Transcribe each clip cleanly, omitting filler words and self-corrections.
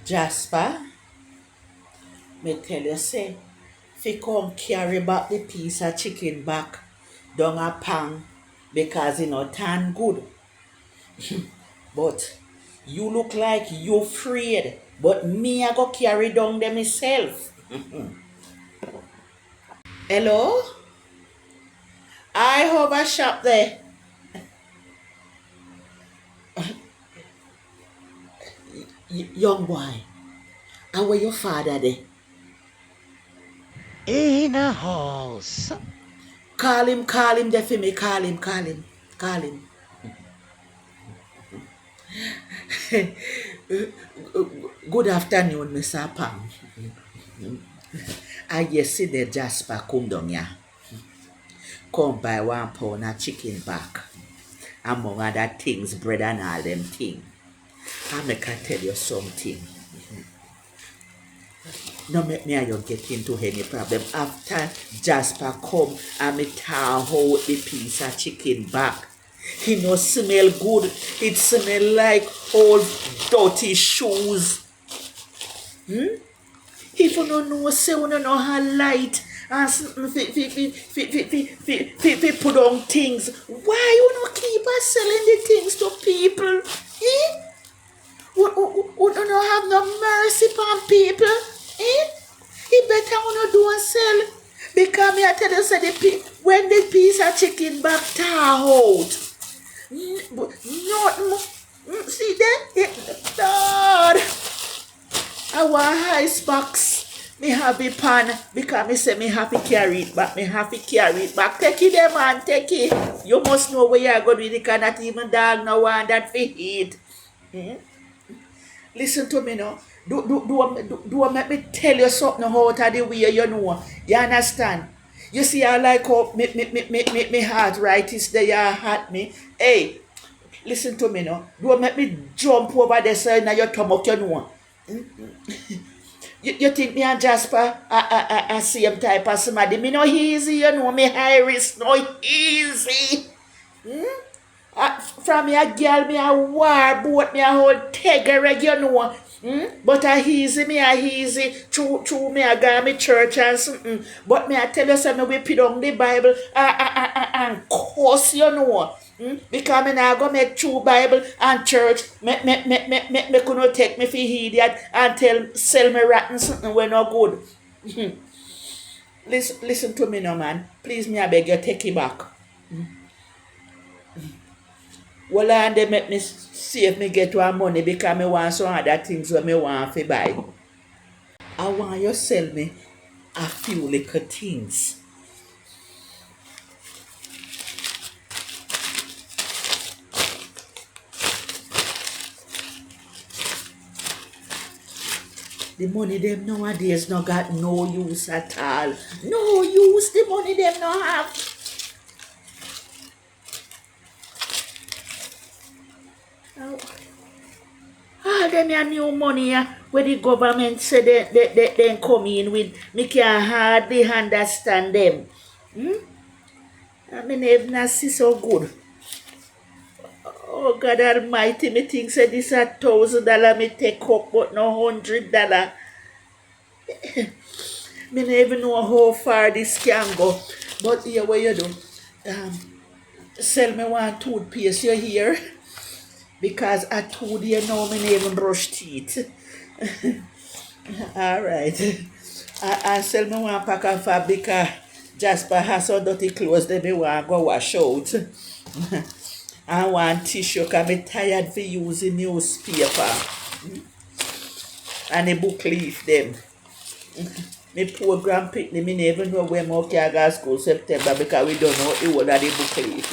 Jasper, me tell you say, fi come carry back the piece of chicken back down a pan because it not tan good. But you look like you afraid. But me I go carry down them myself. Hello? I have a shop there. Young boy, how were your father there? In a house. Call him there for me. Call him. Good afternoon, Mr. Pam. I yesterday Jasper come down here. Come buy 1 pound of chicken back. Among other things, bread and all them things. I make I tell you something. No make me and you get into any problem. After Jasper come and me tear out the piece of chicken back. He no smell good. It smell like old dirty shoes. If you don't know, say you don't know how light and put on things. Why you not keep on selling the things to people? Eh? We don't have no mercy upon people. Eh? It better we not do and sell. Because me I tell you, say when the piece of chicken back tear out, no, see there? Lord, I want ice box. Me have a pan because me say me have to carry it back. Me have to carry it back. Take it there, man. Take it. You must know where you are going with it. Cannot even dog no one that for eat. Listen to me now. Do make me tell you something out of the way you know. You understand? You see, I like how me heart right is there. You heart me. Hey, listen to me now. Do make me jump over there so now your stomach you know. You think me and Jasper are same type of somebody? Me no easy, you know. Me high risk no easy. From me a girl, me a war boat, me a whole teggereg, you know. But a easy, true me a go me church and something. But me a tell you something, me whip it on the Bible and curse, you know. Because me now go make true Bible and church, me couldn't take me for idiot and sell me rotten something when no good. Listen to me now, man. Please me I beg you take it back. Well, and they make me see if me get one money because me want some other things what me want to buy. I want you sell me a few little things. The money them nowadays no got no use at all. No use the money them no have. All them your new money where the government say they come in with, me can hardly understand them. I mean, even see so good. Oh God Almighty, me think say this $1,000 me take up, but no $100. Me no even know how far this can go. But here what you do? Sell me one toothpaste, you hear? Because I told you now me no even brush teeth. Alright. I sell me one pack of fab because Jasper has so dirty clothes that me want go wash out. I want tissue because I'm tired for using newspaper and a book leaf them. My program pick me never know where more can go school September because we don't know the whole of the book leaf.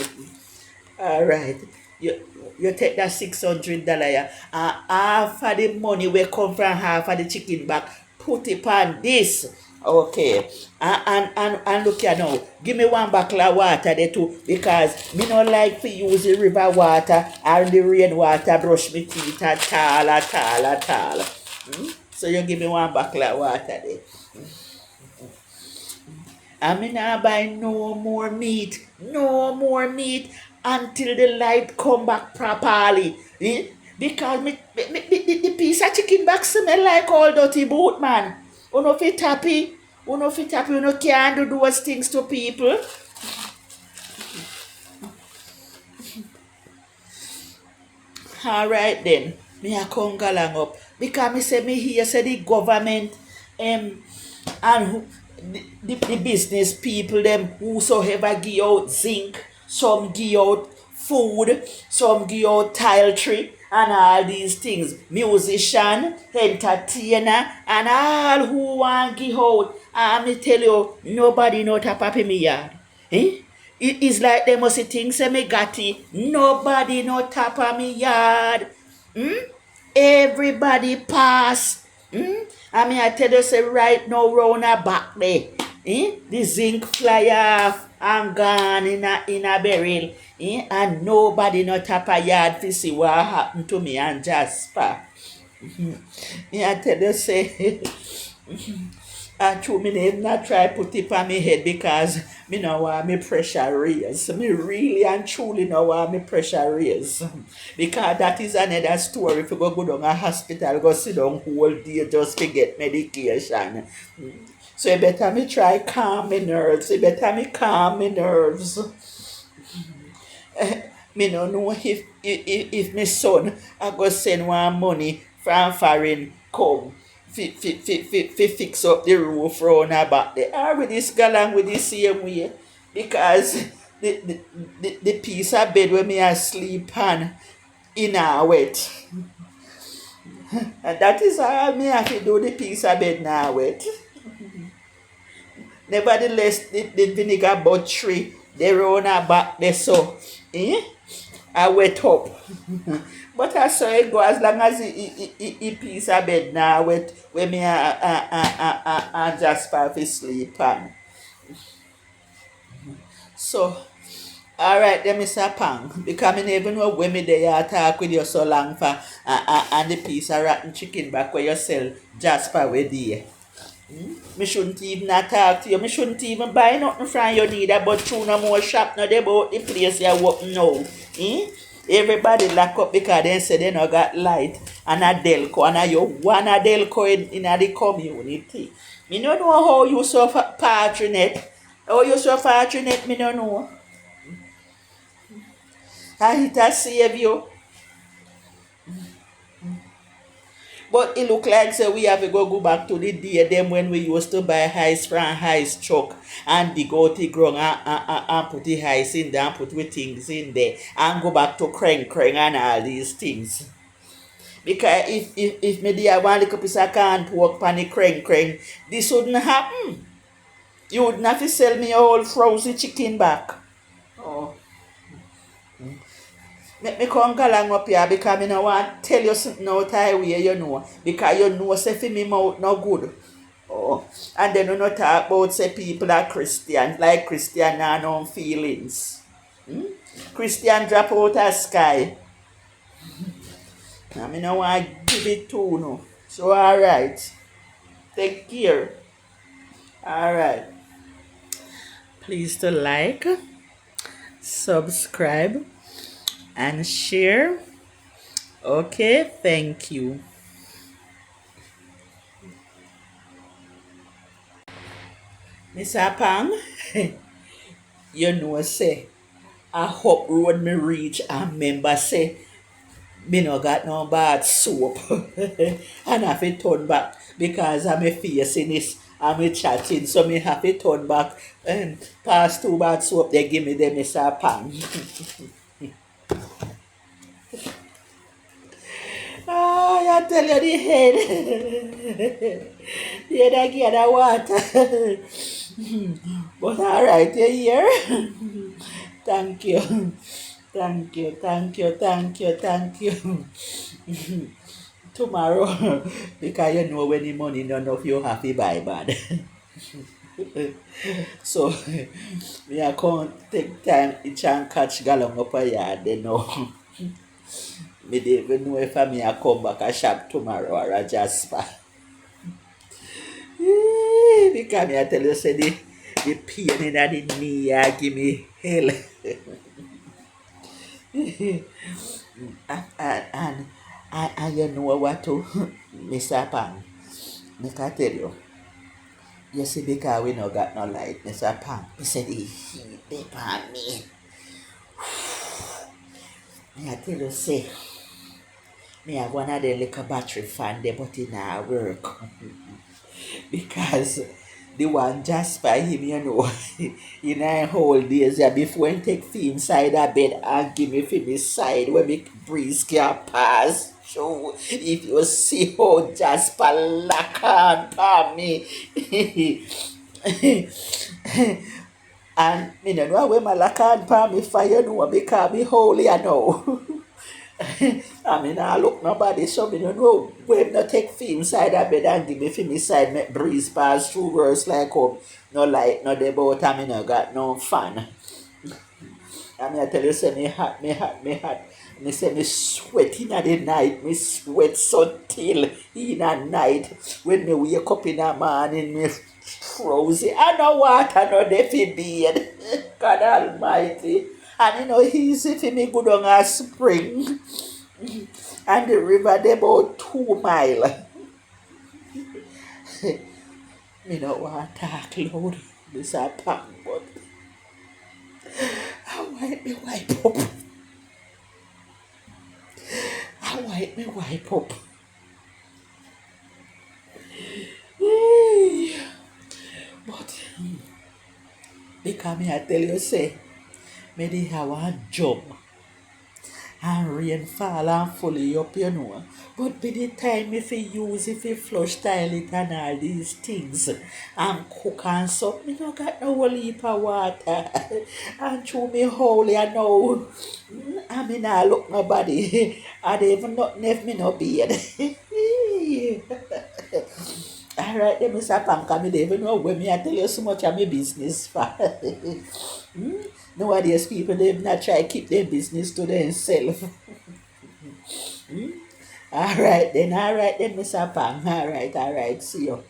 Alright. You take that $600 and half of the money will come from half of the chicken back. Put it on this. Okay. And look here now. Give me one bottle of water there too. Because me not like to use the river water and the rain water brush my teeth at all. So you give me one bottle of water there. And me not buy no more meat. No more meat until the light come back properly. Because the piece piece of chicken back smell like all dirty boot, man. Uno fit happy. Uno fit happy. Uno can't do those things to people. Alright then. Me a come galang up. Because me say me hear say the government and the business people them whosoever give out zinc, some give out food, some give out tile tree and all these things. Musician, entertainer, and all who want give out. And me tell you, nobody no tap up in me yard. Eh? It is like they must think say me got it. Nobody no tap on me yard. Everybody pass. I mean, I tell you, say right now, round a back there, the zinc fly off and gone in a beryl, and nobody no tap a yard to see what happened to me and Jasper. I tell you, say, and true, me name not try put it on me head because me know want me pressure raise. Me really and truly know want me pressure raise. Because that is another story. If you go down a hospital, go sit down whole day just to get medication. So you better me try calm my nerves. You better me calm my nerves. Me no know if my son I go send one money from foreign come fi fix up the roof round her back there. Or with this galang with the same way. Because the piece of bed where me I sleep on in a wet. And that is all me have to do the piece of bed now wet. Nevertheless, the vinegar buttery, they round her back there so. I wet up. But I saw it go as long as it piece of bed now wet when me and Jasper fi sleep on. So, alright then Mr. Pang, because I never know when me there talk with you so long for and the piece of rotten chicken back where you sell Jasper with there. Me shouldn't even talk to you. Me shouldn't even buy nothing from you neither. But through no more shop now they about the place you work now. Everybody lock up because they say they not got light and a Delco and you one a Delco in the community. Me don't know how you so fortunate. How you so fortunate me don't know. And it has saved you. But it look like so we have to go back to the day them when we used to buy ice from ice truck and dig out the ground and put the ice in there and put the things in there and go back to crank and all these things. Because if me there one little piece of can't work on the crank, this wouldn't happen. You wouldn't have to sell me a whole frozen chicken back. Oh. Make me come galang up here because I don't want to tell you something out of way, you know. Because you know say for me mouth no good. Oh. And then you not talk about say people are Christians, like Christian and no feelings. Christian drop out of sky. I don't want to give it to no. So alright. Take care. Alright. Please to like, subscribe, and share. Okay, thank you. Mr. Pang, you know say, I hope road me reach and member say, me no got no bad soap. And I have to turn back because I'm facing this. I'm chatting, so me have to turn back and pass 2 bad soap they give me them Mr. Pang. I tell you the head. The head I get the water. But alright, you here? Thank you. Thank you, thank you, thank you, thank you. Tomorrow, because you know when the money none of you have to buy bad. So, me I can't take time each and catch galong up a yard, they know. Me don't even know if I may come back a shop tomorrow or a Jasper. Because me I tell you, say the pain in the knee give me hell. and And you know what to, Mr. Pang, me can tell you. You see, because we no got no light, Mr. Pang, me said the heat dey pan me. Me I tell you, say, me have one of the little battery fan there, but it not work. Because the one just by him, you know, in a whole days, yeah, before he take me inside a bed and give me for me side where me breeze can pass. So if you see how Jasper lock on for me, and me no know where my lock on for me for you know because me holy I know. I mean, I look nobody, so me no know where no take film inside that bed and give me film inside, make breeze pass through words like home. No light, no the boat, I mean, no got no fan. I mean, I tell you, say me hot, me hot, me hot. Me say me sweat in the night, me sweat so till in the night. When me wake up in the morning, me frozen. I know water, no defi beard. God Almighty. And you know, easy for me go down a spring. And the river they about 2 mile. Me no want to talk loud. This a pang, but I wipe me wipe up. I wipe me wipe up. But because me I tell you say, me dey have one job and rain fall and fully up, you know. But by the time if you use if you flush toilet and all these things and cook and stuff, me no got no whole heap of water. And through me hole you know. I mean I look nobody. I don't even nothing if me no beard. Alright then Mr. Panka, me don't even know when me I tell you so much of my business for. Nowadays people they not try keep their business to themselves. Alright then, Mr. Pang. Alright, see you.